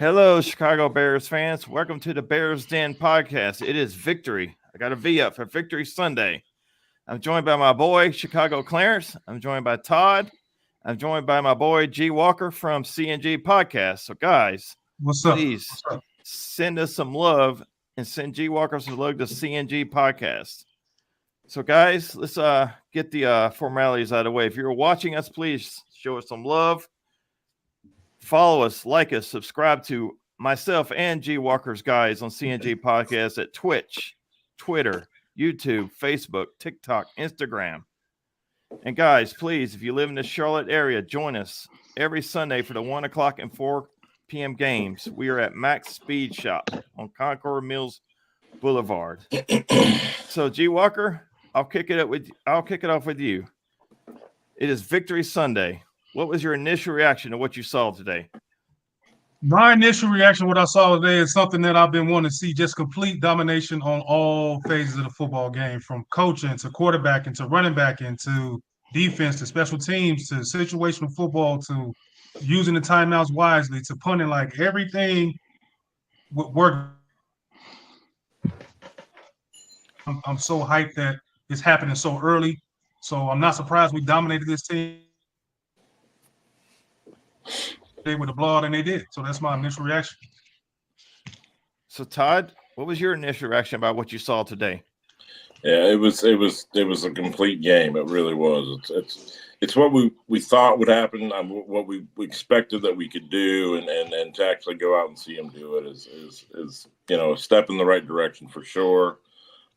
Hello, Chicago Bears fans. Welcome to the Bears Den podcast. It is victory. I got a V up for Victory Sunday. I'm joined by my boy, Chicago Clarence. I'm joined by Todd. I'm joined by my boy, G Walker from CNG Podcast. So, guys, What's up? please send us some love and send G Walker some love to CNG Podcast. So, guys, let's get the formalities out of the way. If you're watching us, please show us some love. Follow us, like us, subscribe to myself and G Walker's guys on CNG Podcast at Twitch, Twitter, YouTube, Facebook, TikTok, Instagram. And guys, please, if you live in the Charlotte area, join us every Sunday for the 1 o'clock and 4 p.m. games. We are at Max Speed Shop on Concord Mills Boulevard. So, G Walker, I'll kick it off with you. It is Victory Sunday. What was your initial reaction to what you saw today? My initial reaction, what I saw today, is something that I've been wanting to see: just complete domination on all phases of the football game, from coaching to quarterbacking to running back to defense to special teams to situational football to using the timeouts wisely to punting. Like everything worked. I'm so hyped that it's happening so early. So I'm not surprised we dominated this team with the blowout, and they did. So that's my initial reaction. So, Todd, what was your initial reaction about what you saw today? Yeah, it was a complete game. It really was. It's what we thought would happen. What we expected that we could do, and to actually go out and see them do it is a step in the right direction for sure.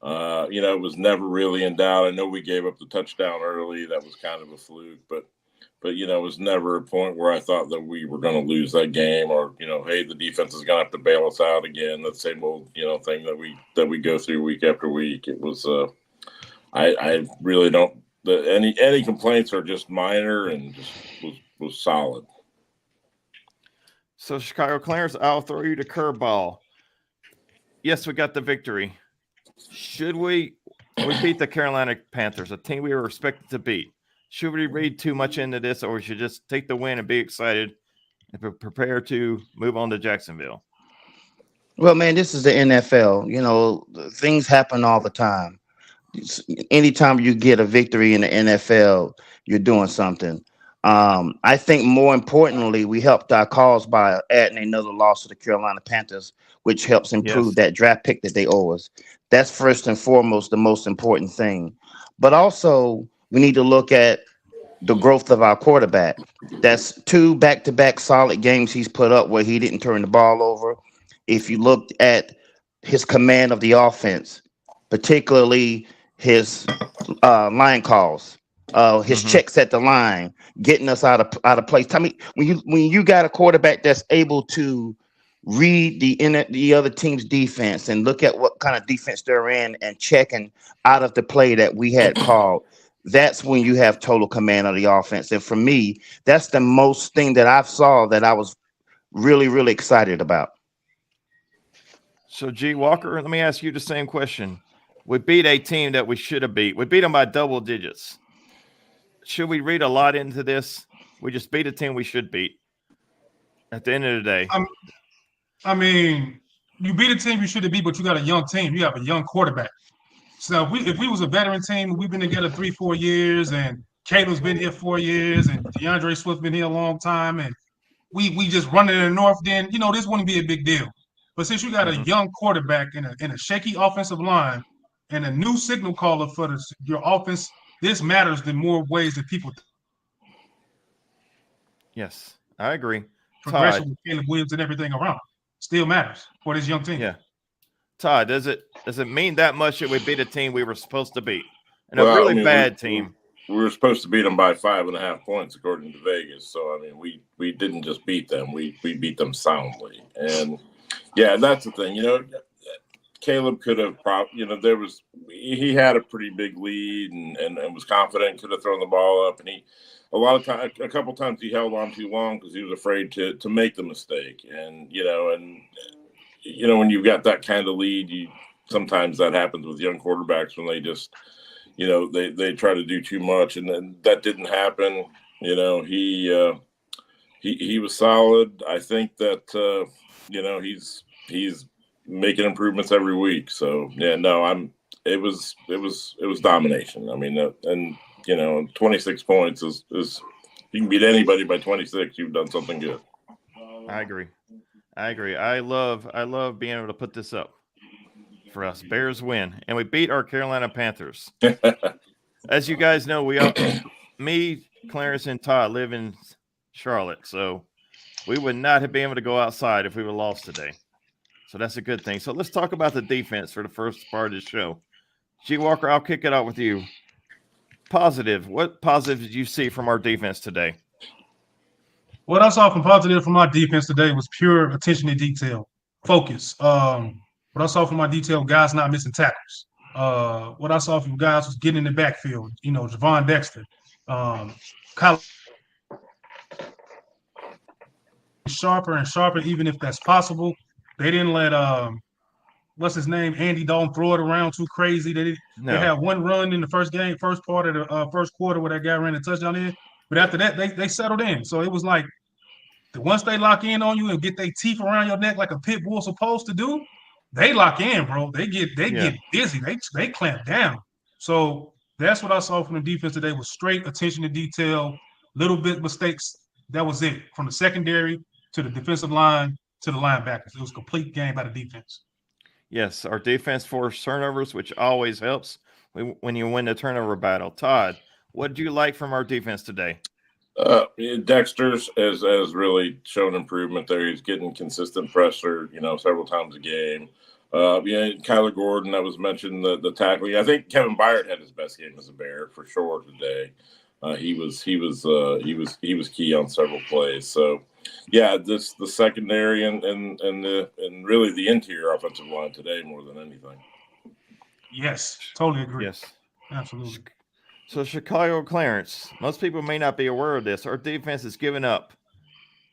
It was never really in doubt. I know we gave up the touchdown early. That was kind of a fluke, but it was never a point where I thought that we were going to lose that game, or hey, the defense is going to have to bail us out again. That same old thing that we go through week after week. It was I really don't. Any complaints are just minor and just was solid. So, Chicago Clarence, I'll throw you the curveball. Yes, we got the victory. Should we beat the Carolina Panthers, a team we were expected to beat? Should we read too much into this, or we should just take the win and be excited and prepare to move on to Jacksonville? Well, man, this is the NFL. Things happen all the time. Anytime you get a victory in the NFL, you're doing something. I think more importantly, we helped our cause by adding another loss to the Carolina Panthers, which helps improve that draft pick that they owe us. That's first and foremost the most important thing. But also, we need to look at the growth of our quarterback. That's 2 back-to-back solid games he's put up where he didn't turn the ball over. If you looked at his command of the offense, particularly his line calls, his checks at the line, getting us out of place. Tell me, when you got a quarterback that's able to read the other team's defense and look at what kind of defense they're in and checking out of the play that we had called, that's when you have total command of the offense. And for me, that's the most thing that I've saw that I was really, really excited about. So, G Walker, let me ask you the same question. We beat a team that we should have beat. We beat them by double digits. Should we read a lot into this? We just beat a team we should beat at the end of the day. I mean, you beat a team you should have beat, but you got a young team. You have a young quarterback. So if we was a veteran team, we've been together 3-4 years, and Caleb's been here 4 years, and DeAndre Swift been here a long time, and we just running in the north, then this wouldn't be a big deal. But since you got a young quarterback in a shaky offensive line and a new signal caller for your offense, this matters in more ways than people think. Yes, I agree. Progression with Caleb Williams and everything around still matters for this young team. Yeah. Todd, does it mean that much that we beat a team we were supposed to beat? And a really bad team. We were supposed to beat them by 5.5 points, according to Vegas. So, I mean, we didn't just beat them. We beat them soundly. And, yeah, that's the thing. Caleb could have he had a pretty big lead and was confident, could have thrown the ball up. And a couple times he held on too long because he was afraid to make the mistake. And, when you've got that kind of lead, sometimes that happens with young quarterbacks when they just, they try to do too much, and then that didn't happen. He was solid. I think that he's making improvements every week. So yeah, no, it was domination. I mean, and 26 points is you can beat anybody by 26. You've done something good. I agree. I love being able to put this up for us. Bears win, and we beat our Carolina Panthers. As you guys know, me, Clarence, and Todd live in Charlotte, so we would not have been able to go outside if we were lost today. So that's a good thing. So let's talk about the defense for the first part of the show. G. Walker, I'll kick it out with you. Positive. What positive did you see from our defense today? What I saw from positive from my defense today was pure attention to detail, focus. What I saw from my detail, guys not missing tackles. What I saw from guys was getting in the backfield. Javon Dexter, Kyle sharper and sharper, even if that's possible. They didn't let what's his name, Andy Dalton, throw it around too crazy. They had one run in the first part of the first quarter where that guy ran a touchdown in. But after that, they settled in. So it was like once they lock in on you and get their teeth around your neck like a pit bull supposed to do, they lock in, bro. They get busy. They clamp down. So that's what I saw from the defense today was straight attention to detail, little bit mistakes. That was it. From the secondary to the defensive line to the linebackers. It was a complete game by the defense. Yes, our defense forced turnovers, which always helps when you win the turnover battle. Todd, what did you like from our defense today? Dexter's has really shown improvement there. He's getting consistent pressure, several times a game. Kyler Gordon, that was mentioned, the tackling. I think Kevin Byard had his best game as a Bear for sure today. He was key on several plays. So yeah, the secondary and really the interior offensive line today more than anything. Yes, totally agree. Yes, absolutely. So Chicago, Clarence, most people may not be aware of this. Our defense has given up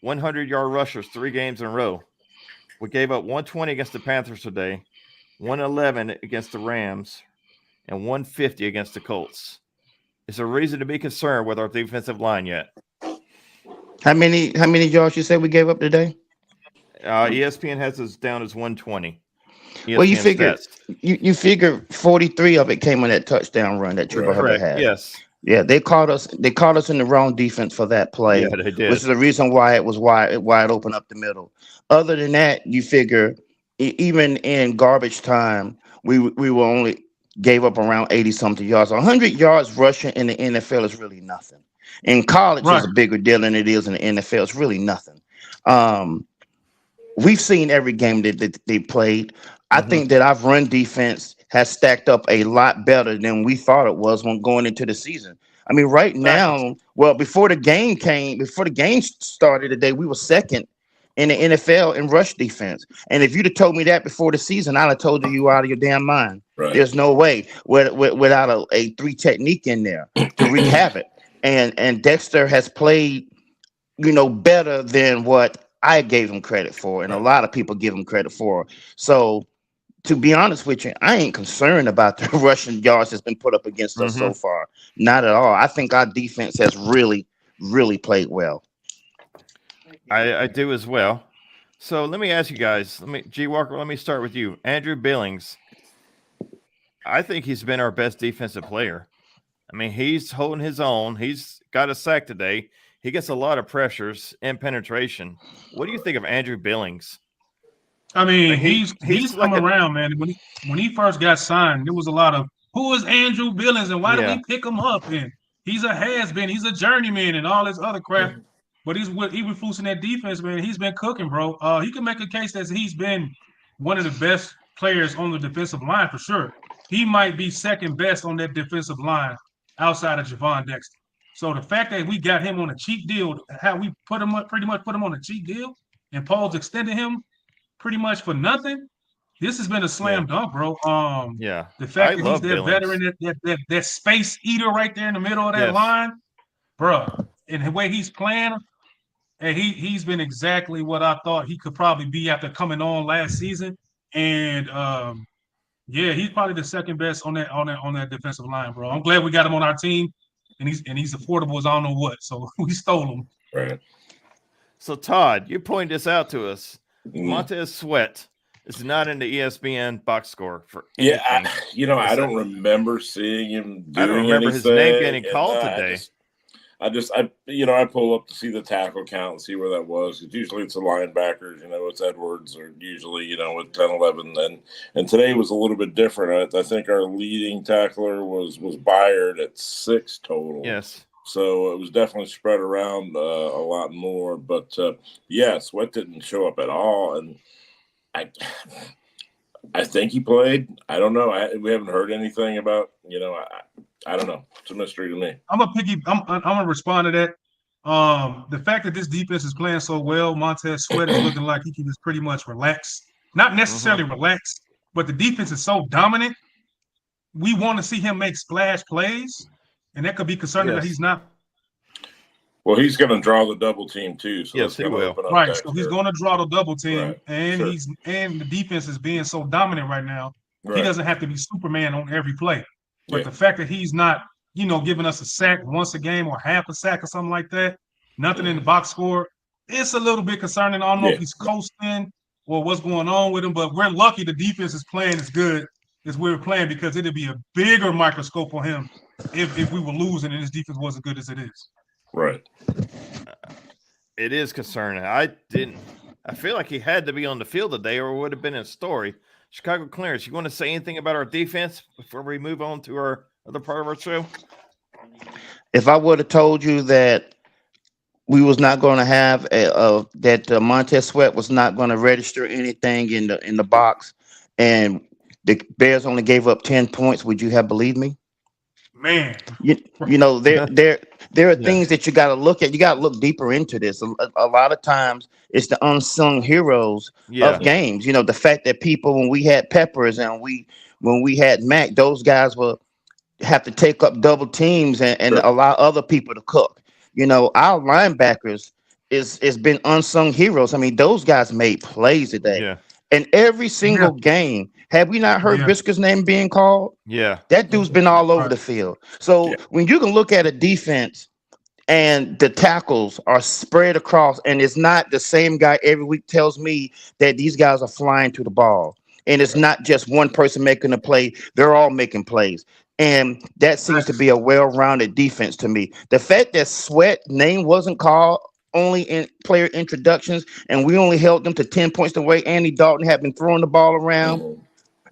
100-yard rushers 3 games in a row. We gave up 120 against the Panthers today, 111 against the Rams, and 150 against the Colts. Is there reason to be concerned with our defensive line yet? How many yards you say we gave up today? ESPN has us down as 120. ESPN well, you figure 43 of it came on that touchdown run that Trevor Herbert had. Yes. Yeah, they caught us in the wrong defense for that play. Yeah, they did. Which is the reason why it was wide open up the middle. Other than that, you figure even in garbage time, we were only gave up around 80-something yards. 100 yards rushing in the NFL is really nothing. In college, it's a bigger deal than it is in the NFL. It's really nothing. We've seen every game that they played. I think that our run defense has stacked up a lot better than we thought it was when going into the season. I mean, right now, before the game started today, we were second in the NFL in rush defense. And if you'd have told me that before the season, I'd have told you out of your damn mind. Right. There's no way without a 3 technique in there to wreak havoc. And Dexter has played, better than what I gave him credit for, and a lot of people give him credit for. So, to be honest with you, I ain't concerned about the rushing yards that's been put up against us so far. Not at all. I think our defense has really, really played well. I do as well. So let me ask you guys. G. Walker, let me start with you. Andrew Billings. I think he's been our best defensive player. I mean, he's holding his own. He's got a sack today. He gets a lot of pressures and penetration. What do you think of Andrew Billings? I mean, he's come around, man. When he first got signed, there was a lot of who is Andrew Billings and why did we pick him up? And he's a has-been, he's a journeyman and all this other crap. But he was fooling that defense, man. He's been cooking, bro. He can make a case that he's been one of the best players on the defensive line for sure. He might be second best on that defensive line outside of Javon Dexter. So the fact that we got him on a cheap deal, how we pretty much put him on a cheap deal, and Paul's extended him pretty much for nothing. This has been a slam dunk, bro. The fact that he's that veteran, that space eater right there in the middle of that line, bro, and the way he's playing, and he's been exactly what I thought he could probably be after coming on last season. And he's probably the second best on that defensive line, bro. I'm glad we got him on our team, and he's affordable as I don't know what. So we stole him. Right. So Todd, you pointed this out to us. Montez Sweat is not in the ESPN box score for anything. Yeah, I don't remember seeing him doing I don't remember anything, his name getting called today. I pull up to see the tackle count and see where that was. Usually it's the linebackers, it's Edwards or usually, with 10, 11. And today was a little bit different. I think our leading tackler was Byard at 6 total. Yes. So it was definitely spread around a lot more. But, Sweat didn't show up at all. And I think he played. I don't know. We haven't heard anything about, I don't know. It's a mystery to me. I'm gonna respond to that. The fact that this defense is playing so well, Montez Sweat is looking like he can just pretty much relax. Not necessarily relax, but the defense is so dominant. We want to see him make splash plays, and that could be concerning that he's not. Well, he's going to draw the double team too. So yes, he will. Right, so he's going to draw the double team, and the defense is being so dominant right now. He doesn't have to be Superman on every play. But the fact that he's not, giving us a sack once a game or half a sack or something like that, nothing in the box score, it's a little bit concerning. I don't know if he's coasting or what's going on with him, but we're lucky the defense is playing as good as we were playing because it'd be a bigger microscope on him if we were losing and his defense wasn't good as it is. Right. It is concerning. I feel like he had to be on the field today or it would have been a story. Chicago Clarence, you want to say anything about our defense before we move on to our other part of our show? If I would have told you that we was not going to have that Montez Sweat was not going to register anything in the box, and the Bears only gave up 10 points, would you have believed me? Man, there are things that you got to look at. You got to look deeper into this. A lot of times, it's the unsung heroes of games. The fact that people, when we had Peppers and when we had Mac, those guys will have to take up double teams and allow other people to cook. Our linebackers is been unsung heroes. I mean, those guys made plays today. Yeah. And every single game, have we not heard Brisker's name being called? Yeah. That dude's been all over the field. So when you can look at a defense and the tackles are spread across and it's not the same guy every week, tells me that these guys are flying to the ball. And it's not just one person making a play. They're all making plays. And that seems to be a well-rounded defense to me. The fact that Sweat name wasn't called only in player introductions, and we only held them to 10 points the way Andy Dalton had been throwing the ball around,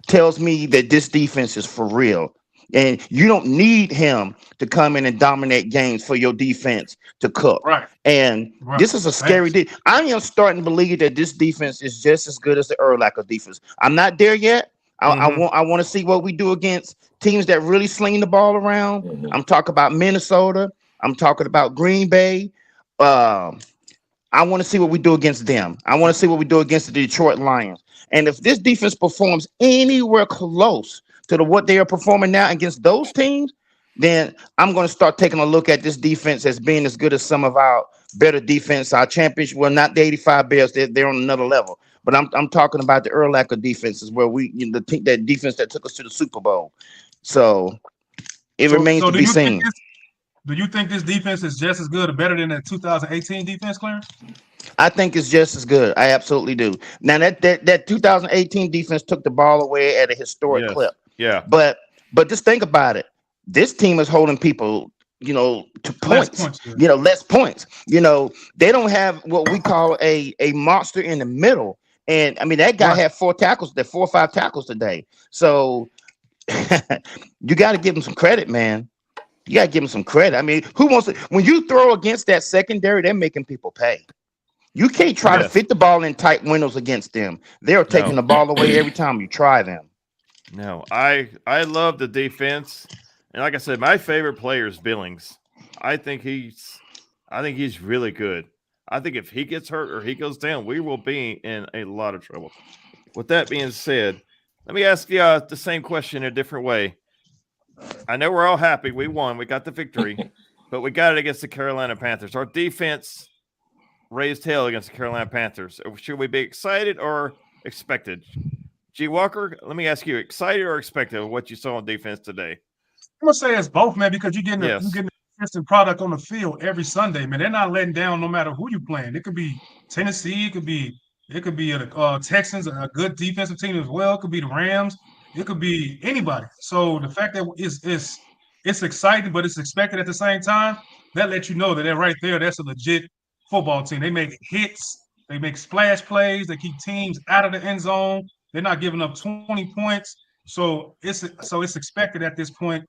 tells me that this defense is for real. And you don't need him to come in and dominate games for your defense to cook. Right. And this is a scary defense. I am starting to believe that this defense is just as good as the Urlacher defense. I'm not there yet. I want to see what we do against teams that really sling the ball around. I'm talking about Minnesota. I'm talking about Green Bay. I want to see what we do against them. I want to see what we do against the Detroit Lions. And if this defense performs anywhere close to what they are performing now against those teams, then I'm going to start taking a look at this defense as being as good as some of our better defense, our championship. Well, not the 85 Bears. They're on another level. But I'm talking about the Urlacher defenses where that defense that took us to the Super Bowl. So it remains to be seen. Do you think this defense is just as good or better than the 2018 defense, Clarence? I think it's just as good. I absolutely do. Now that 2018 defense took the ball away at a historic clip. Yeah. But just think about it. This team is holding people, to points. Less points. They don't have what we call a monster in the middle. And I mean, that guy had 4 or 5 tackles today. So you got to give him some credit, man. You got to give him some credit. I mean, who wants to? When you throw against that secondary, they're making people pay. You can't try to fit the ball in tight windows against them. They're taking the ball away every time you try them. No, I love the defense. And like I said, my favorite player is Billings. I think he's really good. I think if he gets hurt or he goes down, we will be in a lot of trouble. With that being said, let me ask you the same question in a different way. I know we're all happy. We won. We got the victory. But we got it against the Carolina Panthers. Our defense raised hell against the Carolina Panthers. Should we be excited or expected? G. Walker, let me ask you, excited or expected of what you saw on defense today? I'm going to say it's both, man, because you're getting a consistent product on the field every Sunday, man. They're not letting down no matter who you're playing. It could be Tennessee. It could be It could be the Texans, a good defensive team as well. It could be the Rams. It could be anybody. So the fact that it's exciting, but it's expected at the same time, that lets you know that right there, that's a legit football team. They make hits, they make splash plays, they keep teams out of the end zone. They're not giving up 20 points. So it's expected at this point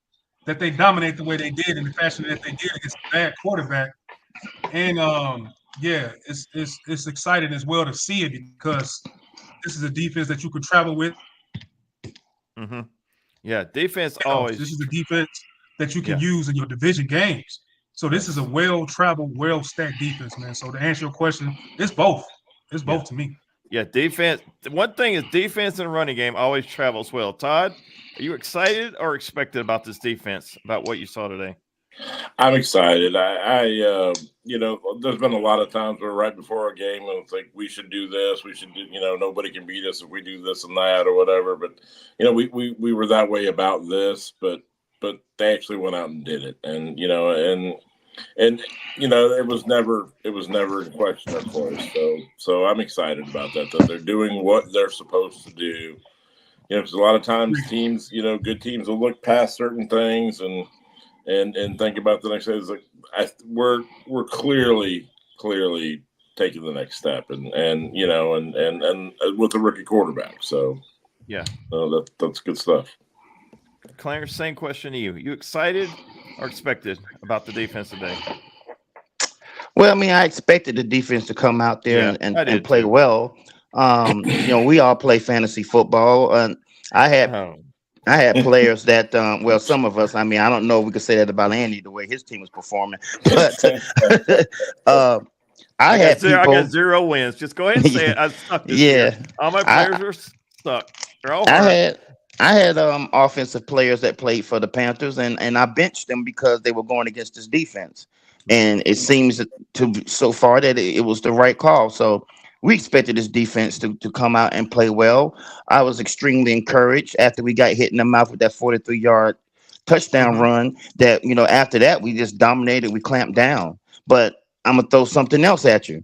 that they dominate the way they did in the fashion that they did against a bad quarterback. And yeah, it's exciting as well to see it because this is a defense that you could travel with. Mm-hmm. Yeah, defense This always. is a defense that you can use in your division games. So this is a well-traveled, well-stacked defense, man. So to answer your question, it's both. It's both to me. Yeah, defense. One thing is defense and running game always travels well. Todd, are you excited or expected about this defense, about what you saw today? I'm excited. There's been a lot of times where right before a game, it's like we should do this, we should do, nobody can beat us if we do this and that or whatever. But we were that way about this, but they actually went out and did it, and it was never in question or close. So I'm excited about that they're doing what they're supposed to do. Because a lot of times teams, good teams will look past certain things and think about the next day. It's like we're clearly taking the next step, and with a rookie quarterback. So yeah, that's good stuff. Clarence, same question to you. You excited or expected about the defense today? Well, I mean, I expected the defense to come out there and play too. well. We all play fantasy football, and I had players that, some of us, I mean, I don't know if we could say that about Andy, the way his team was performing, but I got 0 wins. Just go ahead and say it. I suck this year. All my players are stuck. They're all hurt. I had offensive players that played for the Panthers, and I benched them because they were going against this defense. And it seems so far that it was the right call. So we expected this defense to come out and play well. I was extremely encouraged after we got hit in the mouth with that 43-yard touchdown run that, after that, we just dominated. We clamped down. But I'm going to throw something else at you.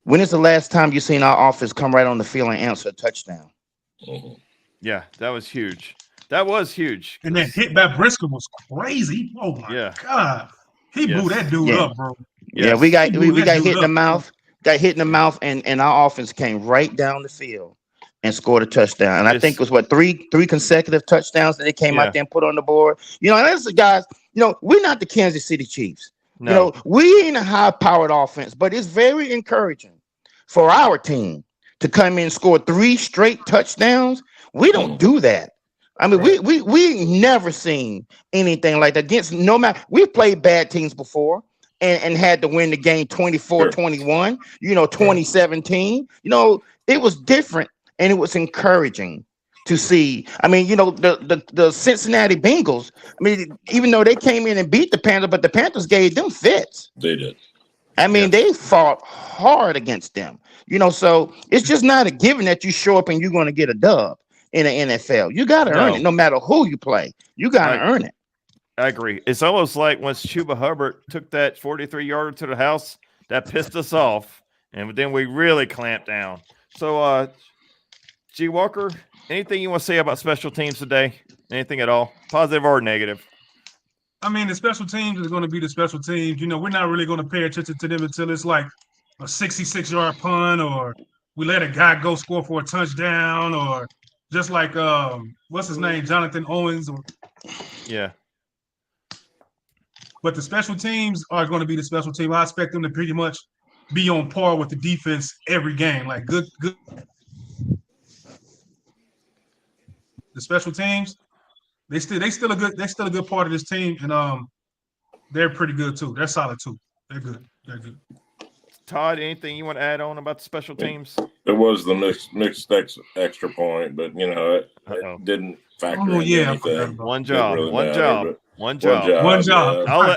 When is the last time you seen our offense come right on the field and answer a touchdown? Yeah, that was huge. That was huge. And that hit by Briscoe was crazy. Oh, my God. He blew that dude up, bro. Yeah, we got hit in the mouth. Got hit in the mouth, and our offense came right down the field and scored a touchdown. And I think it was three consecutive touchdowns that they came out there and put on the board. And that's the guys. We're not the Kansas City Chiefs. No. We ain't a high-powered offense, but it's very encouraging for our team to come in and score 3 straight touchdowns. We don't do that. I mean, we never seen anything like that against no matter. We've played bad teams before. And had to win the game 24-21, 2017. It was different and it was encouraging to see. I mean, the Cincinnati Bengals, I mean, even though they came in and beat the Panthers, but the Panthers gave them fits. They did. I mean, they fought hard against them. So it's just not a given that you show up and you're going to get a dub in the NFL. You got to earn it no matter who you play. You got to earn it. I agree. It's almost like once Chuba Hubbard took that 43-yarder to the house, that pissed us off, and then we really clamped down. So, G. Walker, anything you want to say about special teams today? Anything at all, positive or negative? I mean, the special teams is going to be the special teams. We're not really going to pay attention to them until it's like a 66-yard punt, or we let a guy go score for a touchdown, or just like what's his name, Jonathan Owens, or But the special teams are going to be the special team. I expect them to pretty much be on par with the defense every game. Like good. The special teams, they still a good part of this team, and they're pretty good too. They're solid too. They're good. Todd, anything you want to add on about the special teams? It was the mixed extra point, but it didn't factor in anything. One job. Yeah.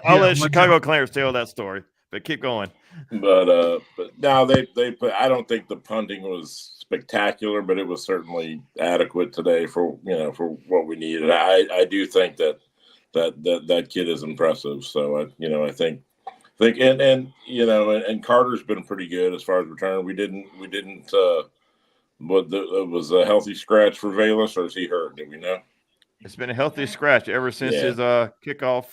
I'll let Chicago Clarence tell that story, but keep going. But now they put. I don't think the punting was spectacular, but it was certainly adequate today for what we needed. I do think that kid is impressive. So I think think, and you know, and Carter's been pretty good as far as return. We didn't. It was a healthy scratch for Valus, or is he hurt? Do we know? It's been a healthy scratch ever since his kickoff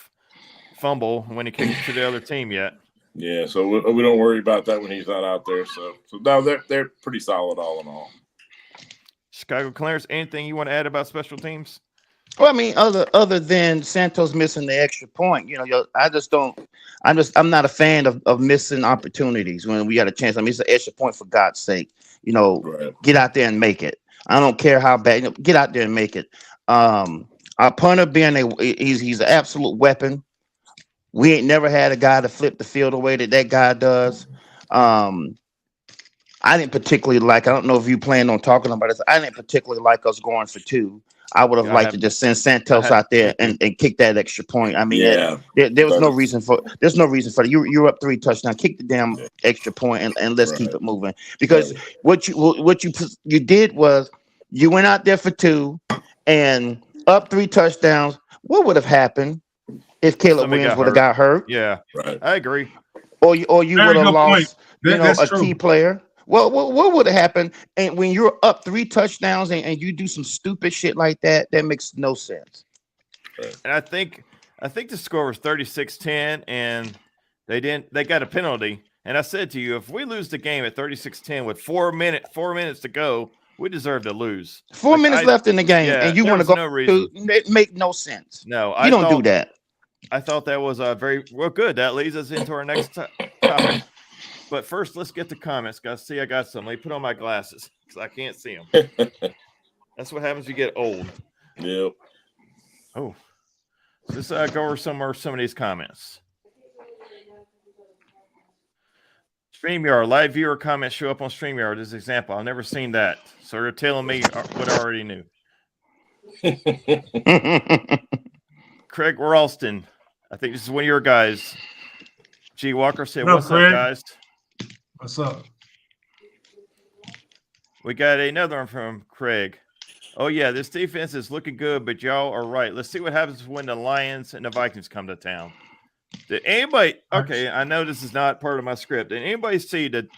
fumble when he kicked to the other team. Yet. Yeah, so we don't worry about that when he's not out there. So no, they're pretty solid all in all. Chicago Clarence, anything you want to add about special teams? Well, I mean, other than Santos missing the extra point, you know, I'm not a fan of missing opportunities when we got a chance. I mean, it's an extra point for God's sake. You know, Get out there and make it. I don't care how bad. You know, get out there and make it. Our punter being he's an absolute weapon. We ain't never had a guy to flip the field the way that guy does. I didn't particularly like. I don't know if you plan on talking about this. I didn't particularly like us going for 2. I would have liked to just send Santos out there and kick that extra point. I mean, there was no reason for. There's no reason for it. You're up 3 touchdowns. Kick the damn extra point and let's keep it moving. Because what you did was you went out there for 2 and up 3 touchdowns. What would have happened if Caleb Williams would have got hurt? Yeah, I agree. Or you would have lost, a key player. Well, what would have happened? And when you're up 3 touchdowns and you do some stupid shit like that, that makes no sense. And I think the score was 36-10, and they got a penalty. And I said to you, if we lose the game at 36-10 with 4 minutes to go, we deserve to lose. 4 minutes left in the game, and you want to go? It make no sense. No, you don't do that. I thought that was very well. Good. That leads us into our next topic. But first, let's get the comments, guys. See, I got some. Let me put on my glasses because I can't see them. That's what happens when you get old. Yep. Oh, let's go over some of these comments. StreamYard, live viewer comments show up on StreamYard as an example. I've never seen that. So they're telling me what I already knew. Craig Ralston, I think this is one of your guys. G. Walker said, "What's up, guys? What's up?" We got another one from Craig. Oh, yeah, this defense is looking good, but y'all are right. Let's see what happens when the Lions and the Vikings come to town. Did anybody – okay, I know this is not part of my script. Did anybody see the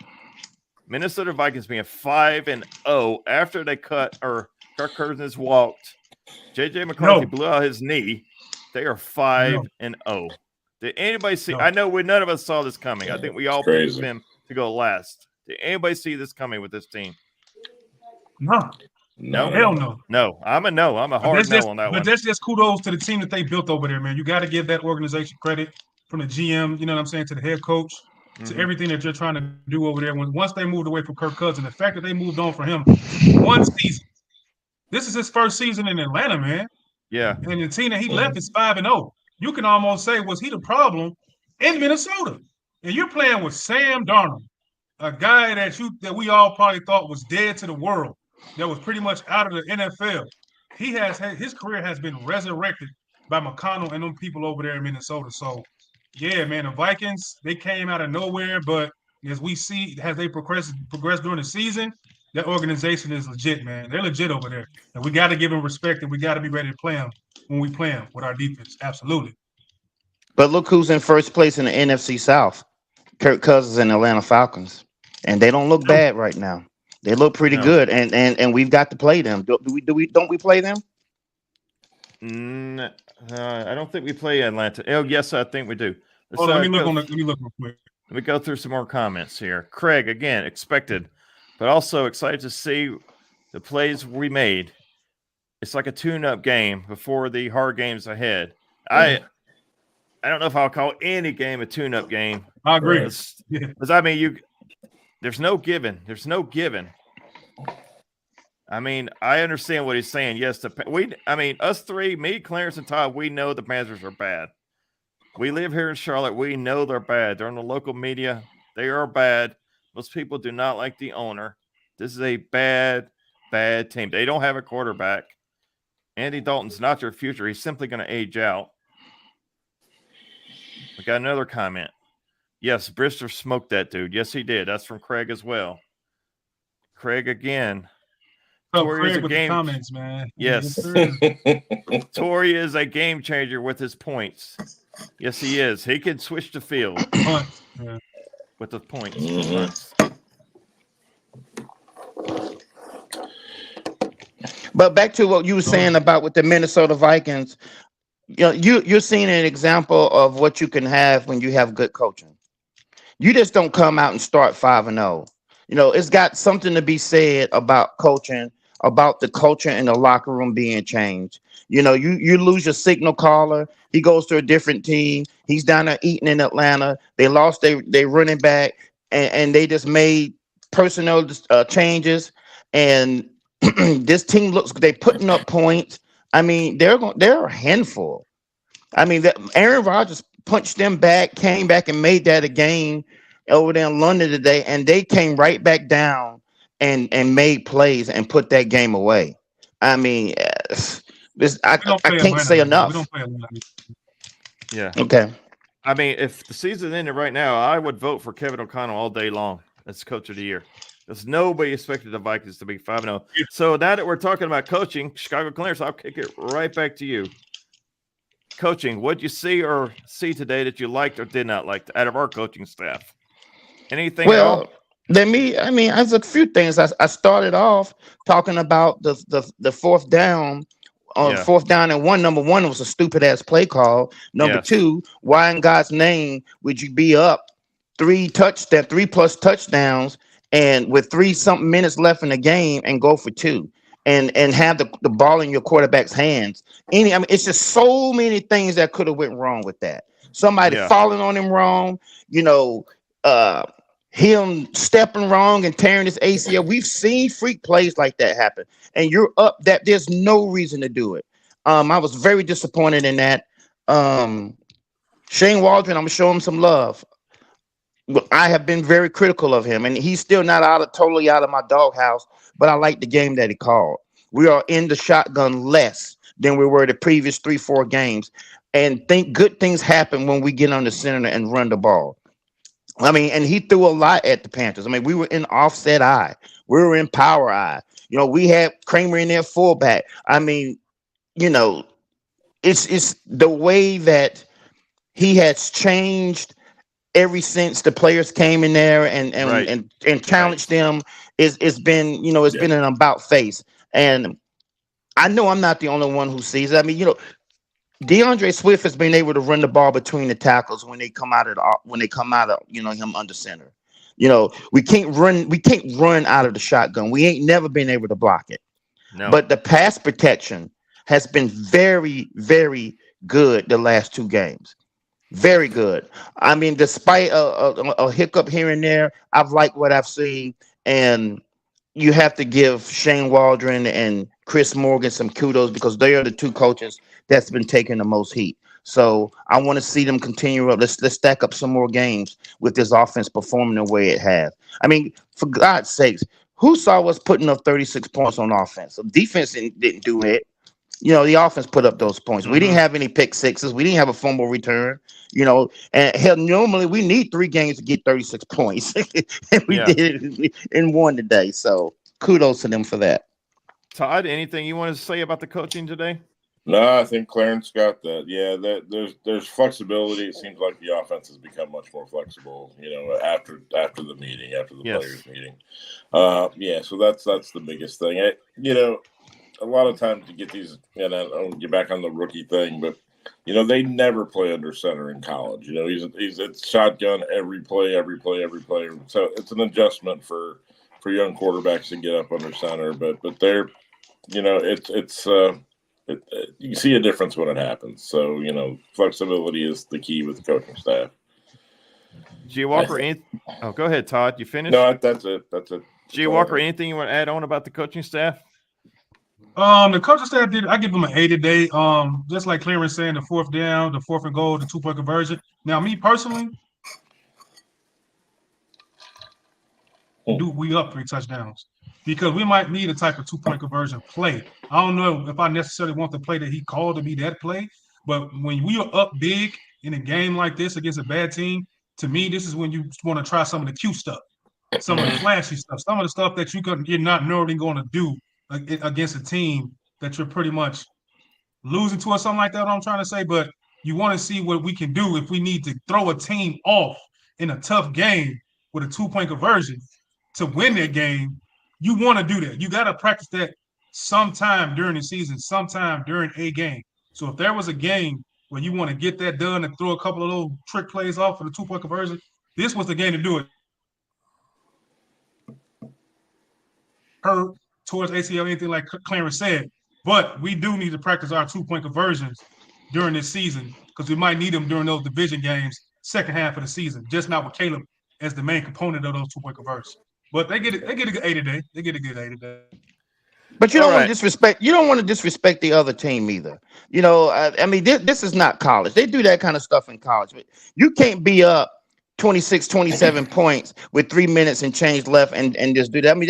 Minnesota Vikings being 5-0 after they cut or Kirk Cousins walked? J.J. McCarthy blew out his knee. They are 5-0. Did anybody see – I know none of us saw this coming. I think we all picked them to go last. Did anybody see this coming with this team? No. Hell no. No. I'm a no. I'm a hard no on that one. But that's just kudos to the team that they built over there, man. You got to give that organization credit from the GM, you know what I'm saying, to the head coach, to everything that you're trying to do over there. Once they moved away from Kirk Cousins, the fact that they moved on for him 1 season. This is his first season in Atlanta, man. Yeah. And the team that he left is 5-0. You can almost say, was he the problem in Minnesota? And you're playing with Sam Darnold, a guy that we all probably thought was dead to the world, that was pretty much out of the NFL. His career has been resurrected by McConnell and them people over there in Minnesota. So, yeah, man, the Vikings, they came out of nowhere, but as we see, as they progress during the season, that organization is legit, man. They're legit over there. And we got to give them respect, and we got to be ready to play them when we play them with our defense. Absolutely. But look who's in first place in the NFC South. Kirk Cousins and Atlanta Falcons. And they don't look bad right now. They look pretty good, and we've got to play them. Don't we play them? I don't think we play Atlanta. Oh, yes, I think we do. Let me look real quick. Let me go through some more comments here. Craig, again, expected, but also excited to see the plays we made. It's like a tune-up game before the hard games ahead. I don't know if I'll call any game a tune-up game. I agree. Because I mean, there's no giving. There's no giving. I mean, I understand what he's saying. Yes, us three, me, Clarence, and Todd, we know the Panthers are bad. We live here in Charlotte. We know they're bad. They're in the local media. They are bad. Most people do not like the owner. This is a bad, bad team. They don't have a quarterback. Andy Dalton's not their future. He's simply going to age out. We got another comment. Yes, Brister smoked that dude. Yes, he did. That's from Craig as well. Craig again. Craig with the comments, man. Yes. Torrey is a game changer with his points. Yes, he is. He can switch the field Punts. Yeah. with the points. Mhm. Punts. But back to what you were saying about with the Minnesota Vikings, you're seeing an example of what you can have when you have good coaching. You just don't come out and start 5-0. It's got something to be said about coaching, about the culture in the locker room being changed. You lose your signal caller. He goes to a different team. He's down there eating in Atlanta. They lost their running back, and they just made personnel changes. And this team they putting up points. I mean, they're a handful. I mean, Aaron Rodgers punched them back, came back and made that a game over there in London today, and they came right back down and made plays and put that game away. I mean, I can't say enough. We don't play Atlanta. Yeah. Okay. I mean, if the season ended right now, I would vote for Kevin O'Connell all day long as coach of the year. Because nobody expected the Vikings to be 5-0. So now that we're talking about coaching, Chicago Clarence, I'll kick it right back to you. Coaching, what did you see today that you liked or did not like out of our coaching staff? Anything at all? There's a few things. I started off talking about the fourth down. Fourth down and one. Number one, it was a stupid ass play call. Number two, why in God's name would you be up 3+ touchdowns and with 3-something minutes left in the game and go for 2 and have the ball in your quarterback's hands? It's just so many things that could have went wrong with that. Somebody falling on him wrong, him stepping wrong and tearing his ACL. We've seen freak plays like that happen, and you're up that there's no reason to do it. I was very disappointed in that. Shane Waldron, I'm gonna show him some love. I have been very critical of him, and he's still not totally out of my doghouse, but I like the game that he called. We are in the shotgun less than we were the previous 3-4 games, and good things happen when we get on the center and run the ball. And he threw a lot at the Panthers. We were in offset eye. We were in power eye. We had Kramer in there fullback. It's the way that he has changed ever since the players came in there and challenged them. It's been been an about face. And I know I'm not the only one who sees it. DeAndre Swift has been able to run the ball between the tackles when they come out of him under center. We can't run out of the shotgun. We ain't never been able to block it. No. But the pass protection has been very, very good the last 2 games. Very good. Despite a hiccup here and there, I've liked what I've seen, and you have to give Shane Waldron and Chris Morgan some kudos because they are the 2 coaches that's been taking the most heat. So I want to see them continue up. Let's stack up some more games with this offense performing the way it has. For God's sakes, who saw us putting up 36 points on offense? The defense didn't do it. The offense put up those points. We didn't have any pick sixes. We didn't have a fumble return. And hell, normally we need 3 games to get 36 points. And we did it in 1 today. So kudos to them for that. Todd, anything you want to say about the coaching today? No, I think Clarence got that. Yeah, there's flexibility. It seems like the offense has become much more flexible, after the meeting, after the players meeting. So that's the biggest thing. A lot of times you get these, and I don't get back on the rookie thing, but they never play under center in college. He's a shotgun every play. So it's an adjustment for young quarterbacks to get up under center, but they're, you see a difference when it happens. So flexibility is the key with the coaching staff. G. Walker, go ahead, Todd. You finished? No, that's it. G. Walker, anything you want to add on about the coaching staff? The coaching staff I give them an A today. Just like Clarence saying, the 4th down, the 4th and goal, the 2-point conversion. Now, me personally, we up 3 touchdowns because we might need a type of 2-point conversion play. I don't know if I necessarily want the play that he called to be that play, but when we are up big in a game like this against a bad team, to me, this is when you want to try some of the cute stuff, some of the flashy stuff, some of the stuff that you're not normally going to do against a team that you're pretty much losing to or something like that. What I'm trying to say, but You want to see what we can do if we need to throw a team off in a tough game with a 2-point conversion to win that game. You want to do that. You got to practice that sometime during the season, sometime during a game. So if there was a game where you want to get that done and throw a couple of little trick plays off for the 2-point conversion, this was the game to do it. Hurt towards ACL, anything like Clarence said. But we do need to practice our 2-point conversions during this season because we might need them during those division games, second half of the season, just not with Caleb as the main component of those 2-point conversions. But they get a good 8 a day. They get a good 8 a day. But you don't want to disrespect. You don't want to disrespect the other team either. You know, I mean, this is not college. They do that kind of stuff in college. But you can't be up 26, 27 points with 3 minutes and change left and just do that. I mean,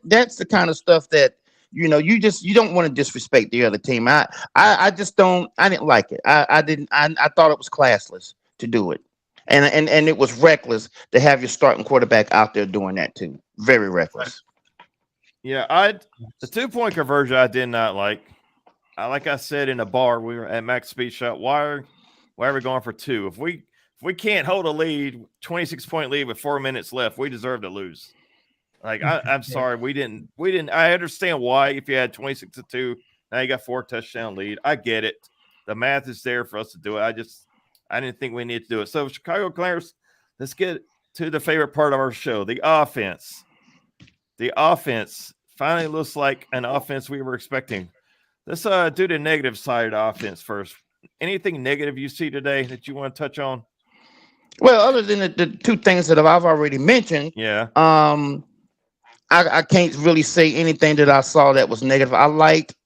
that's the kind of stuff that, you know, you don't want to disrespect the other team. I just don't. I didn't like it. I didn't. I thought it was classless to do it, and it was reckless to have your starting quarterback out there doing that too. Very reckless. Yeah, the 2-point conversion I did not like. Like I said in a bar, we were at Max Speed Shop. Why are we going for 2? If we can't hold a lead, 26-point lead with 4 minutes left, we deserve to lose. Like I'm sorry, we didn't. I understand why if you had 26-2, now you got 4 touchdown lead. I get it. The math is there for us to do it. I didn't think we needed to do it. So Chicago Clarence, let's get to the favorite part of our show, the offense. The offense finally looks like an offense we were expecting. Let's do the negative side of the offense first. Anything negative you see today that you want to touch on? Well, other than the 2 things that I've already mentioned, I can't really say anything that I saw that was negative. I liked,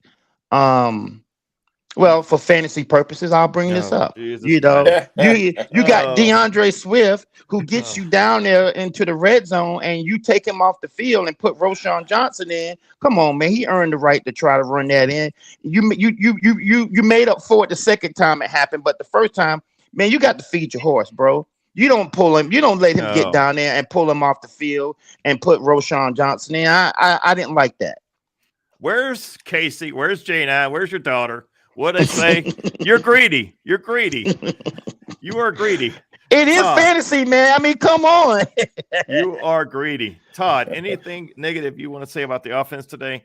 well, for fantasy purposes, I'll bring this up. Jesus you know, Christ. you got DeAndre Swift who gets you down there into the red zone, and you take him off the field and put Roschon Johnson in. Come on, man, he earned the right to try to run that in. You made up for it the second time it happened, but the first time, man, you got to feed your horse, bro. You don't pull him. You don't let him get down there and pull him off the field and put Roschon Johnson in. I didn't like that. Where's Casey? Where's Jane? Where's your daughter? What they say? You're greedy. You're greedy. You are greedy. It is fantasy, man. I mean, come on. You are greedy. Todd, anything negative you want to say about the offense today?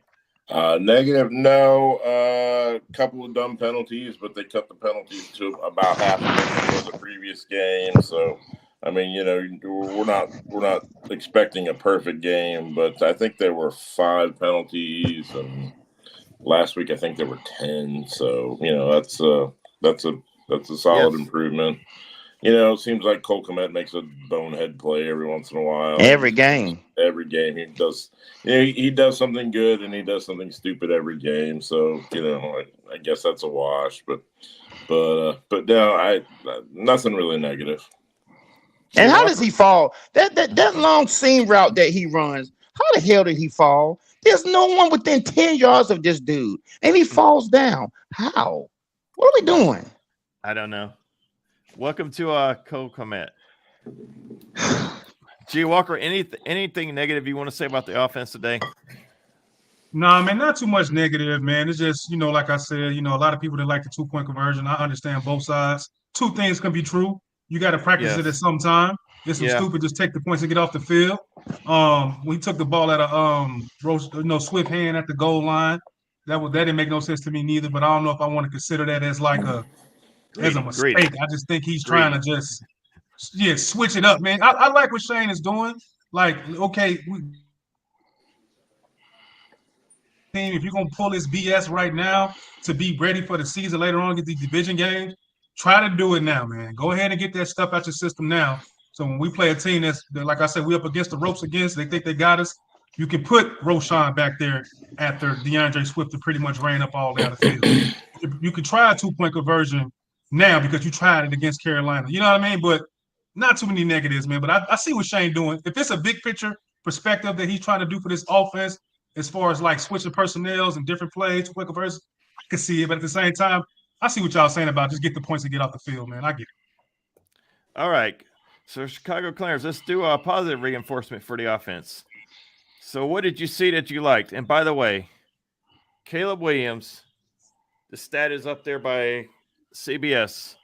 Negative, no. A couple of dumb penalties, but they cut the penalties to about half of the previous game. So, I mean, you know, we're not expecting a perfect game, but I think there were 5 penalties, and last week I think there were 10. So, you know, that's a solid improvement. You know, it seems like Cole Kmet makes a bonehead play every once in a while. Every game he does. You know, he does something good and he does something stupid every game. So, you know, I guess that's a wash. But no, nothing really negative. And how does he fall? That long seam route that he runs, how the hell did he fall? There's no one within 10 yards of this dude, and he falls down. How? What are we doing? I don't know. Welcome to Cole Kmet. G. Walker, anything negative you want to say about the offense today? Nah, man, not too much negative, man. It's just, you know, like I said, you know, a lot of people that like the 2-point conversion. I understand both sides. 2 things can be true. You got to practice it at some time. It's stupid. Just take the points and get off the field. When he took the ball out of Swift hand at the goal line, that didn't make no sense to me neither. But I don't know if I want to consider that as like a mistake. I just think he's trying to just switch it up, man. I like what Shane is doing. Like, okay, if you're gonna pull this BS right now to be ready for the season later on, get these division games, try to do it now, man. Go ahead and get that stuff out your system now. So when we play a team that's like I said, we up against the ropes against, they think they got us. You can put Roschon back there after DeAndre Swift pretty much ran up all down the field. You could try a 2-point conversion now because you tried it against Carolina. You know what I mean? But not too many negatives, man. But I see what Shane doing. If it's a big picture perspective that he's trying to do for this offense, as far as like switching personnels and different plays, 2-point conversions, I can see it. But at the same time, I see what y'all saying about just get the points and get off the field, man. I get it. All right. So Chicago Clarence, let's do a positive reinforcement for the offense. So what did you see that you liked? And by the way, Caleb Williams, the stat is up there by CBS.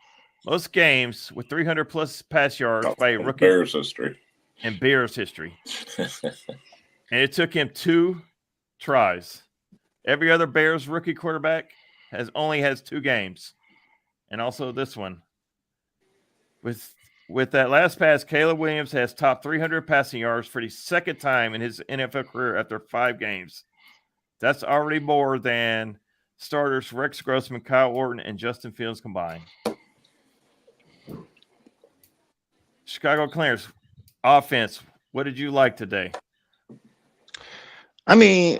most games with 300 plus pass yards by a rookie Bears history. in Bears history. And it took him 2 tries. Every other Bears rookie quarterback only has 2 games. And also this one. With that last pass, Caleb Williams has top 300 passing yards for the second time in his NFL career after 5 games. That's already more than starters Rex Grossman, Kyle Orton, and Justin Fields combined. Chicago Clarence, offense, what did you like today? I mean,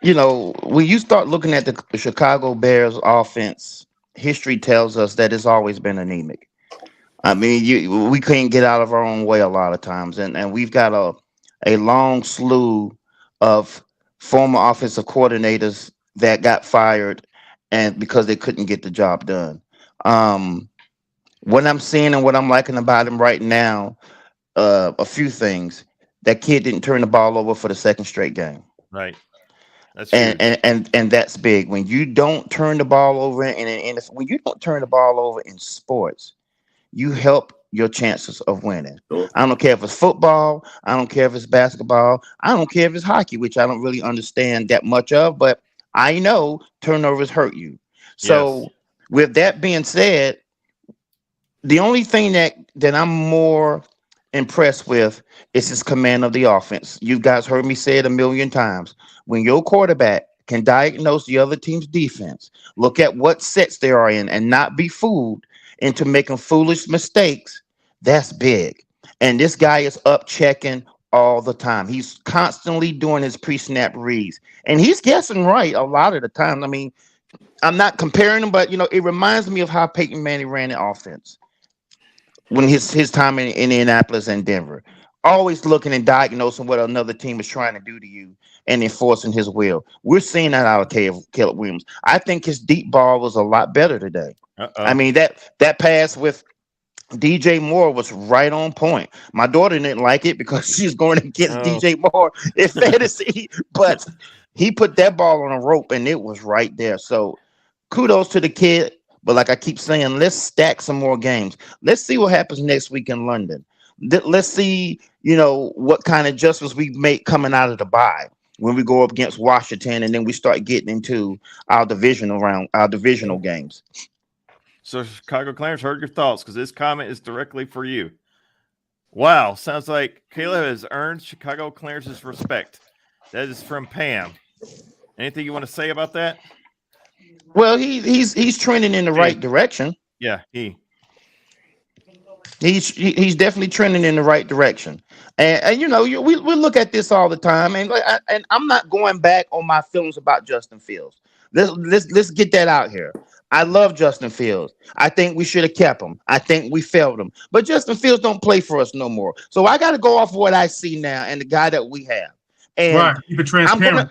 when you start looking at the Chicago Bears offense, history tells us that it's always been anemic. I mean, we couldn't get out of our own way a lot of times, and we've got a long slew of former offensive coordinators that got fired, and because they couldn't get the job done. What I'm seeing and what I'm liking about him right now, a few things. That kid didn't turn the ball over for the second straight game. Right. That's and huge. and that's big. When you don't turn the ball over, when you don't turn the ball over in sports, you help your chances of winning. Sure. I don't care if it's football. I don't care if it's basketball. I don't care if it's hockey, which I don't really understand that much of, but I know turnovers hurt you. So Yes. with that being said, the only thing that I'm more impressed with is his command of the offense. You guys heard me say it a million times. When your quarterback can diagnose the other team's defense, look at what sets they are in, and not be fooled into making foolish mistakes, that's big. And this guy is up checking all the time. He's constantly doing his pre-snap reads, and he's guessing right a lot of the time. I mean, I'm not comparing him, but it reminds me of how Peyton Manning ran the offense when his time in Indianapolis and Denver. Always looking and diagnosing what another team is trying to do to you and enforcing his will. We're seeing that out of Caleb Williams. I think his deep ball was a lot better today. Uh-oh. I mean, that pass with DJ Moore was right on point. My daughter didn't like it because she's going against DJ Moore in fantasy, but he put that ball on a rope and it was right there. So kudos to the kid. But like I keep saying, let's stack some more games. Let's see what happens next week in London. Let's see, what kind of adjustments we make coming out of the bye when we go up against Washington, and then we start getting into our divisional games. So Chicago Clarence, heard your thoughts because this comment is directly for you. Wow, sounds like Caleb has earned Chicago Clarence's respect. That is from Pam. Anything you want to say about that? Well, he's trending in the right direction. Yeah, He's definitely trending in the right direction. And we look at this all the time, and I'm not going back on my feelings about Justin Fields. Let's get that out here. I love Justin Fields. I think we should have kept him. I think we failed him. But Justin Fields don't play for us no more. So I got to go off of what I see now and the guy that we have. And right, keep it transparent.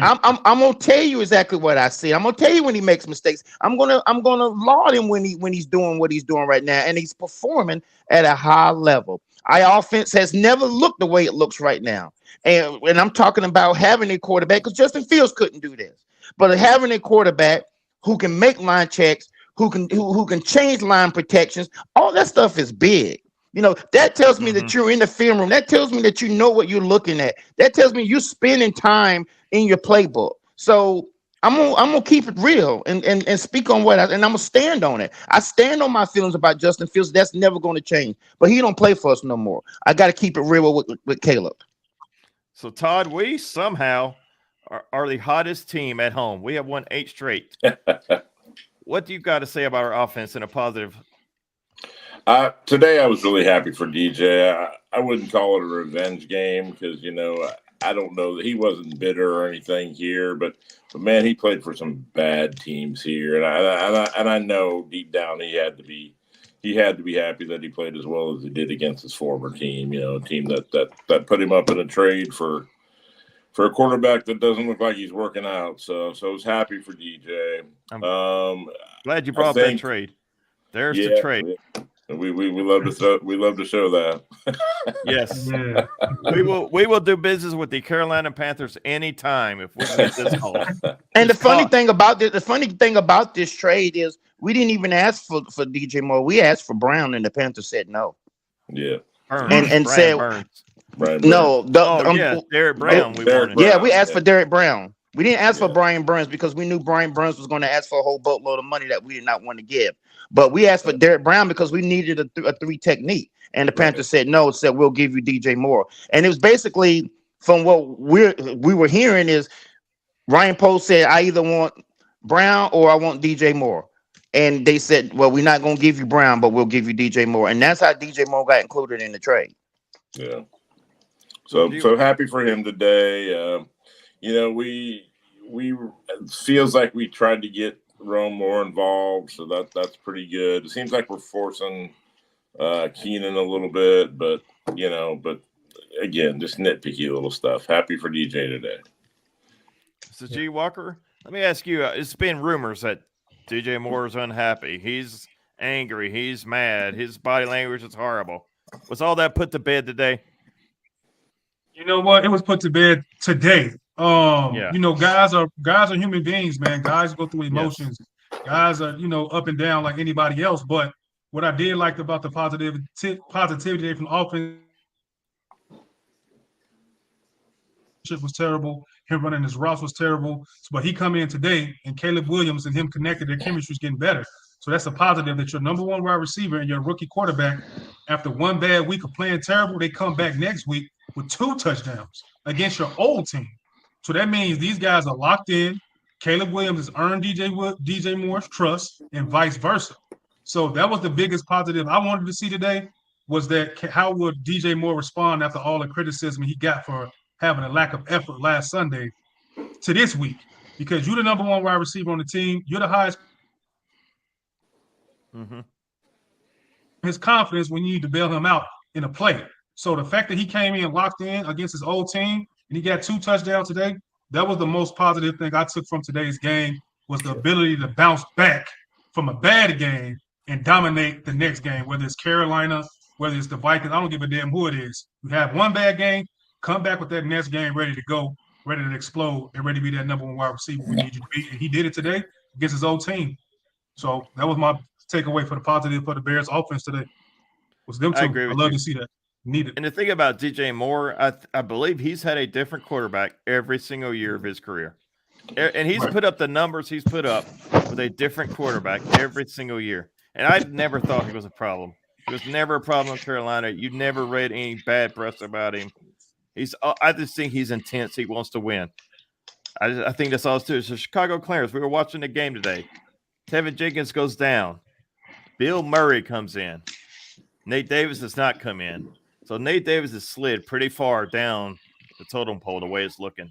I'm gonna tell you exactly what I see. I'm gonna tell you when he makes mistakes. I'm gonna laud him when he's doing what he's doing right now, and he's performing at a high level. Our offense has never looked the way it looks right now, and I'm talking about having a quarterback, because Justin Fields couldn't do this, but having a quarterback who can make line checks, who can change line protections, all that stuff is big. That tells me that you're in the film room. That tells me that you know what you're looking at. That tells me you're spending time in your playbook. So I'm gonna keep it real and speak on and I'm gonna stand on it. I stand on my feelings about Justin Fields. That's never going to change. But he don't play for us no more. I got to keep it real with Caleb. So Todd, we somehow are the hottest team at home. We have won 8 straight. What do you got to say about our offense in a positive? Today I was really happy for DJ. I wouldn't call it a revenge game because, I don't know that he wasn't bitter or anything here, but man, he played for some bad teams here. And I know deep down he had to be happy that he played as well as he did against his former team, a team that put him up in a trade for a quarterback that doesn't look like he's working out. So I was happy for DJ. I'm glad you brought that trade. There's the trade. We love to show that. Yes. Yeah. We will do business with the Carolina Panthers anytime if we can get this call. And the funny thing about this trade is we didn't even ask for DJ Moore. We asked for Brown, and the Panthers said no. Yeah. Burns, And said Burns. no. Derek Brown. We asked for Derek Brown. We didn't ask for Brian Burns because we knew Brian Burns was going to ask for a whole boatload of money that we did not want to give. But we asked for Derek Brown because we needed a three technique, and the Panthers said no. Said we'll give you DJ Moore, and it was basically from what we were hearing is Ryan Post said I either want Brown or I want DJ Moore, and they said, well, we're not going to give you Brown, but we'll give you DJ Moore, and that's how DJ Moore got included in the trade. Yeah. So happy for him today. We it feels like we tried to get Rome more involved, so that's pretty good. It seems like we're forcing Keenan a little bit, but again, just nitpicky little stuff. Happy for DJ today. So G Walker, let me ask you, it's been rumors that DJ Moore is unhappy. He's angry. He's mad. His body language is horrible. Was all that put to bed today? You know what? It was put to bed today. Guys are human beings, man. Guys go through emotions. Yes. Guys are, up and down like anybody else. But what I did like about the positivity from offense was terrible. Him running his routes was terrible. But he come in today, and Caleb Williams and him connected, their chemistry is getting better. So that's a positive that your number one wide receiver and your rookie quarterback, after one bad week of playing terrible, they come back next week with 2 touchdowns against your old team. So that means these guys are locked in. Caleb Williams has earned DJ Moore's trust and vice versa. So that was the biggest positive I wanted to see today, was that how would DJ Moore respond after all the criticism he got for having a lack of effort last Sunday to this week? Because you're the number one wide receiver on the team. You're the highest. Mm-hmm. His confidence when you need to bail him out in a play. So the fact that he came in locked in against his old team and he got 2 touchdowns today, that was the most positive thing I took from today's game, was the ability to bounce back from a bad game and dominate the next game, whether it's Carolina, whether it's the Vikings. I don't give a damn who it is. You have one bad game, come back with that next game ready to go, ready to explode, and ready to be that number one wide receiver we need you to be. And he did it today against his old team. So that was my takeaway for the positive for the Bears offense today. Was them two. I love to see that. Needed. And the thing about DJ Moore, I believe he's had a different quarterback every single year of his career. And he's put up the numbers he's put up with a different quarterback every single year. And I never thought he was a problem. He was never a problem in Carolina. You never read any bad press about him. I just think he's intense. He wants to win. I think that's all it's to. So Chicago Clarence, we were watching the game today. Tevin Jenkins goes down. Bill Murray comes in. Nate Davis does not come in. So Nate Davis has slid pretty far down the totem pole the way it's looking.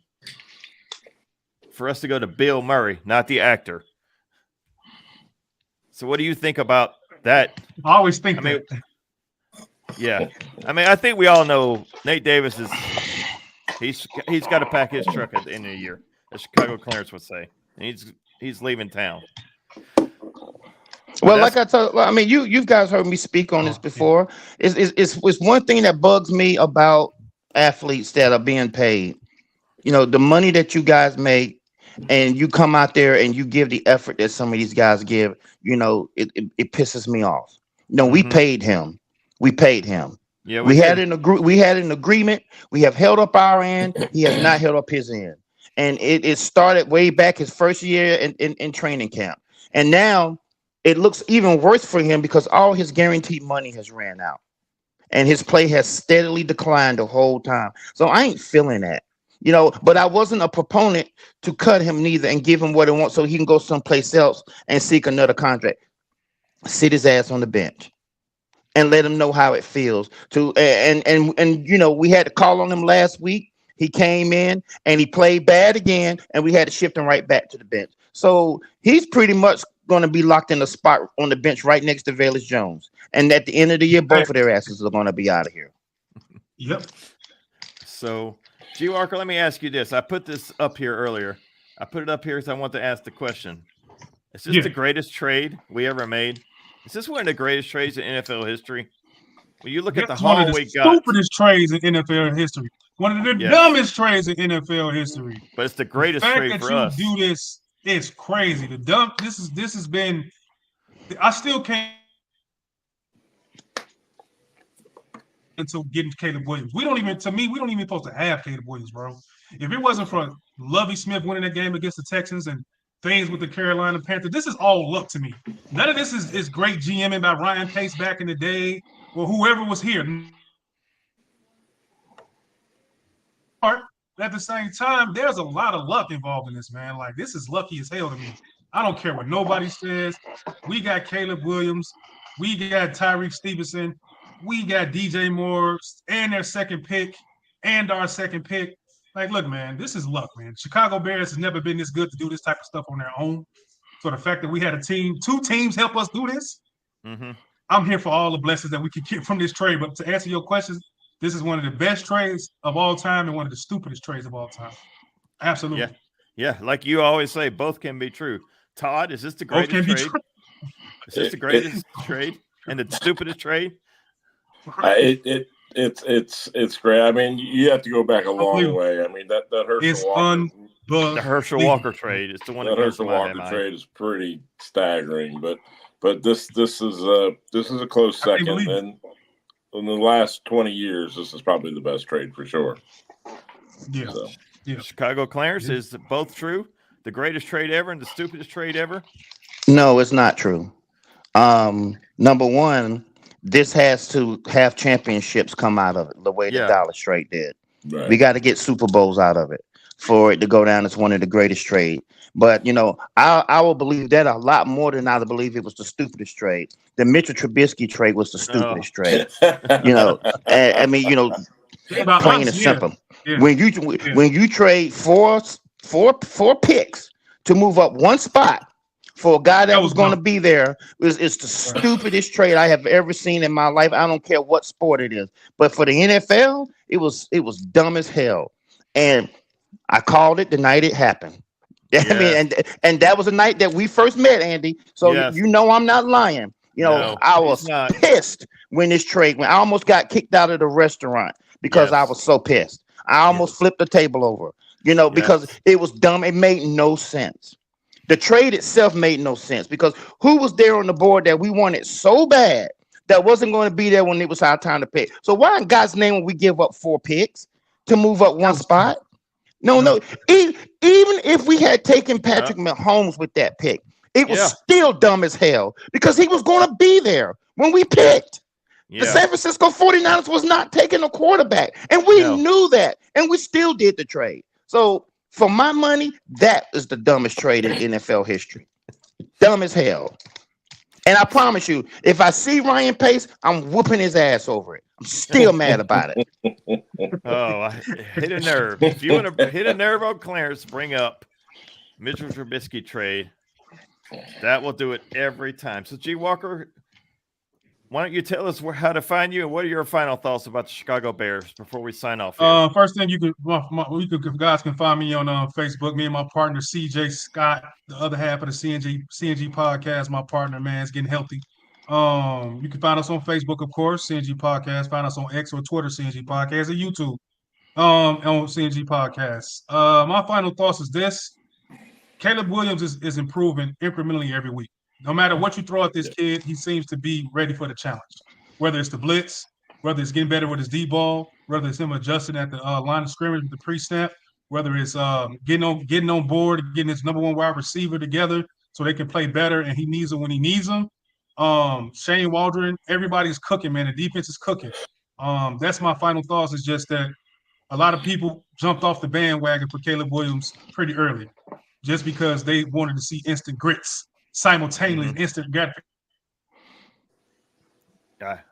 For us to go to Bill Murray, not the actor. So what do you think about that? I always think that. Yeah. I think we all know Nate Davis he's got to pack his truck at the end of the year, as Chicago Clarence would say. And he's leaving town. Well, like I told, you guys heard me speak on this before. It's one thing that bugs me about athletes that are being paid. The money that you guys make, and you come out there and you give the effort that some of these guys give. It pisses me off. We paid him. We paid him. Yeah, we had an agreement. We have held up our end. He has not held up his end, and it started way back his first year in training camp, and now it looks even worse for him because all his guaranteed money has ran out and his play has steadily declined the whole time. So I ain't feeling that, but I wasn't a proponent to cut him neither and give him what he wants so he can go someplace else and seek another contract. Sit his ass on the bench and let him know how it feels to. And we had to call on him last week. He came in and he played bad again, and we had to shift him right back to the bench. So he's pretty much going to be locked in a spot on the bench right next to Velus Jones. And at the end of the year, both of their asses are going to be out of here. Yep. So, G. Walker, let me ask you this. I put this up here earlier. I put it up here because I want to ask the question. Is this the greatest trade we ever made? Is this one of the greatest trades in NFL history? When you look at the That's one haul of we the got, stupidest trades in NFL history. One of the Yes. dumbest trades in NFL history. but it's the The greatest fact trade that for you us. do this is crazy. This has been. I still can't until getting Caleb Williams. We don't even supposed to have Caleb Williams, bro. If it wasn't for Lovie Smith winning that game against the Texans and things with the Carolina Panthers, this is all luck to me. None of this is great GMing by Ryan Pace back in the day or whoever was here. At the same time, there's a lot of luck involved in this, man. Like, this is lucky as hell to me. I don't care what nobody says. We got Caleb Williams. We got Tyreek Stevenson. We got DJ Moore and their second pick and our second pick. Like, look, man, this is luck, man. Chicago Bears has never been this good to do this type of stuff on their own. So the fact that we had a team, 2 teams help us do this, I'm here for all the blessings that we can get from this trade. But to answer your questions, this is one of the best trades of all time and one of the stupidest trades of all time. Absolutely. Yeah. Like you always say, both can be true. Todd, is this the Both can greatest be trade? Is this the greatest trade and the stupidest trade? It's great. I mean, you have to go back a long way. I mean, that Herschel Walker, the Herschel Walker trade is the one that Herschel Walker trade is pretty staggering. But this is a close second, and in the last 20 years, this is probably the best trade for sure. Yeah. So. Yeah. Chicago Clarence, is both true? The greatest trade ever and the stupidest trade ever? No, it's not true. Number one, this has to have championships come out of it the way the Dallas trade did. Right. We got to get Super Bowls out of it for it to go down as one of the greatest trade. But, you know, I will believe that a lot more than I believe it was the stupidest trade. The Mitchell Trubisky trade was the stupidest trade. You know, I mean, you know, plain and simple. Yeah. When you trade four picks to move up one spot for a guy that was going to be there, it's the stupidest trade I have ever seen in my life. I don't care what sport it is, but for the NFL, it was dumb as hell. And I called it the night it happened. I mean, and that was the night that we first met, Andy. So you know I'm not lying. You know, I was pissed when this trade went. I almost got kicked out of the restaurant because I was so pissed. I almost flipped the table over, you know, because it was dumb. It made no sense. The trade itself made no sense because who was there on the board that we wanted so bad that wasn't going to be there when it was our time to pick? So why in God's name would we give up 4 picks to move up one spot? No. Even if we had taken Patrick Mahomes with that pick, it was still dumb as hell because he was going to be there when we picked. The San Francisco 49ers was not taking a quarterback, and we knew that, and we still did the trade. So for my money, that is the dumbest trade in NFL history. Dumb as hell. And I promise you, if I see Ryan Pace, I'm whooping his ass over it. I'm still mad about it. Oh, I hit a nerve. If you want to hit a nerve on Clarence, bring up Mitchell Trubisky trade. That will do it every time. So, G. Walker, why don't you tell us how to find you and what are your final thoughts about the Chicago Bears before we sign off here? First thing, you guys can find me on Facebook. Me and my partner CJ Scott, the other half of the CNG podcast. My partner, man, is getting healthy. You can find us on Facebook, of course, CNG Podcast. Find us on X or Twitter, CNG Podcast, or YouTube, on CNG Podcast. My final thoughts is this: Caleb Williams is improving incrementally every week. No matter what you throw at this kid, he seems to be ready for the challenge. Whether it's the blitz, whether it's getting better with his D-ball, whether it's him adjusting at the line of scrimmage with the pre-snap, whether it's getting on board, getting his number 1 wide receiver together so they can play better, and he needs them when he needs them. Shane Waldron, everybody's cooking, man. The defense is cooking. That's my final thoughts. Is just that a lot of people jumped off the bandwagon for Caleb Williams pretty early, just because they wanted to see instant grits simultaneously, instant gratification.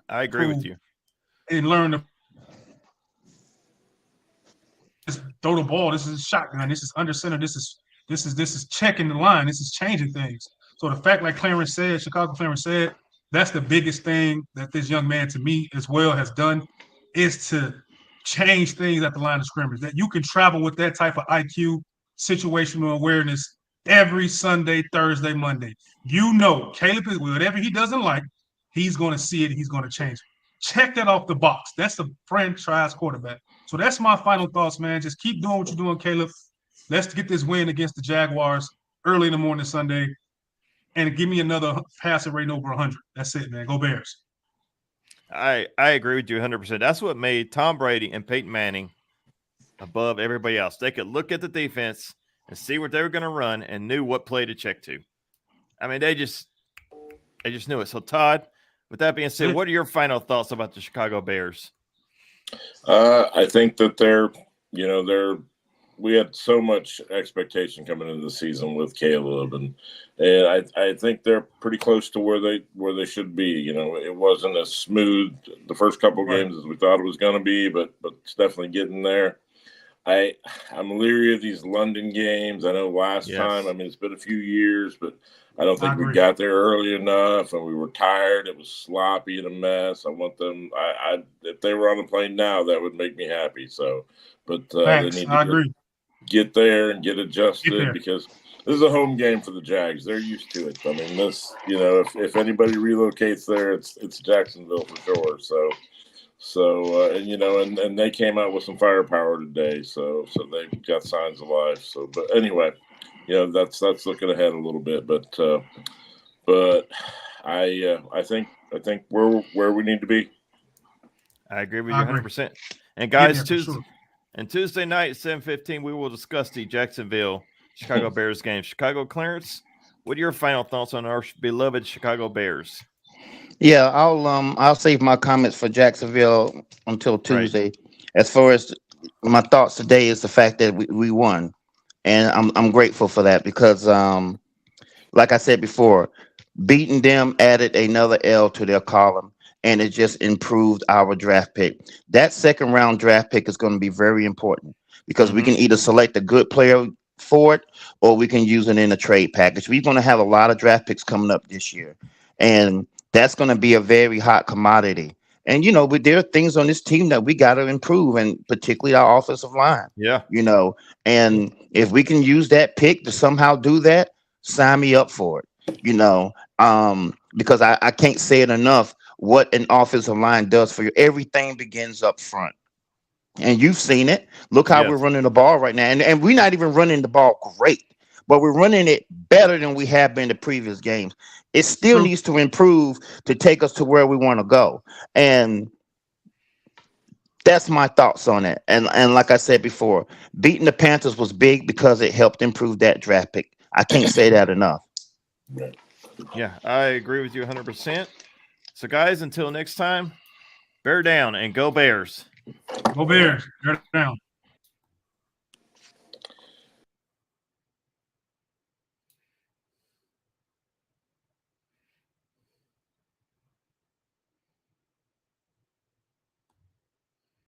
I agree with you. And learn to just throw the ball. This is shotgun. This is under center. This is checking the line. This is changing things. So the fact, like Chicago Clarence said, that's the biggest thing that this young man, to me as well, has done, is to change things at the line of scrimmage. That you can travel with that type of IQ, situational awareness every Sunday, Thursday, Monday. You know, Caleb is whatever he doesn't like, he's going to see it. He's going to change it. Check that off the box. That's a franchise quarterback. So that's my final thoughts, man. Just keep doing what you're doing, Caleb. Let's get this win against the Jaguars early in the morning Sunday, and give me another passing rating over 100. That's it, man. Go Bears. I agree with you 100%. That's what made Tom Brady and Peyton Manning above everybody else. They could look at the defense and see what they were going to run and knew what play to check to. I mean, they just knew it. So, Todd, with that being said, what are your final thoughts about the Chicago Bears? I think that we had so much expectation coming into the season with Caleb, and I think they're pretty close to where they should be. You know, it wasn't as smooth the first couple of games as we thought it was going to be, but it's definitely getting there. I'm leery of these London games. I know last time, I mean, it's been a few years, but I don't think we got there early enough, and we were tired. It was sloppy and a mess. I want them. If they were on the plane now, that would make me happy. So, but they need to get there and get adjusted because this is a home game for the Jags. They're used to it. I mean, if anybody relocates there, it's Jacksonville for sure. So and they came out with some firepower today. So they got signs of life. So, but anyway, that's looking ahead a little bit. But I think where we need to be. I agree with you 100%. And guys, Tuesday night at 7:15, we will discuss the Jacksonville Chicago Bears game. Chicago, Clarence, what are your final thoughts on our beloved Chicago Bears? Yeah, I'll save my comments for Jacksonville until Tuesday. Right. As far as my thoughts today is the fact that we won, and I'm grateful for that because, like I said before, beating them added another L to their column, and it just improved our draft pick. That second round draft pick is going to be very important because we can either select a good player for it or we can use it in a trade package. We're going to have a lot of draft picks coming up this year, and that's going to be a very hot commodity. And, but there are things on this team that we got to improve, and particularly our offensive line. Yeah. And if we can use that pick to somehow do that, sign me up for it, because I can't say it enough what an offensive line does for you. Everything begins up front. And you've seen it. Look how we're running the ball right now. And we're not even running the ball great, but we're running it better than we have been the previous games. It still needs to improve to take us to where we want to go. And that's my thoughts on it. And like I said before, beating the Panthers was big because it helped improve that draft pick. I can't say that enough. Yeah, I agree with you 100%. So, guys, until next time, bear down and go Bears. Go Bears. Bear down.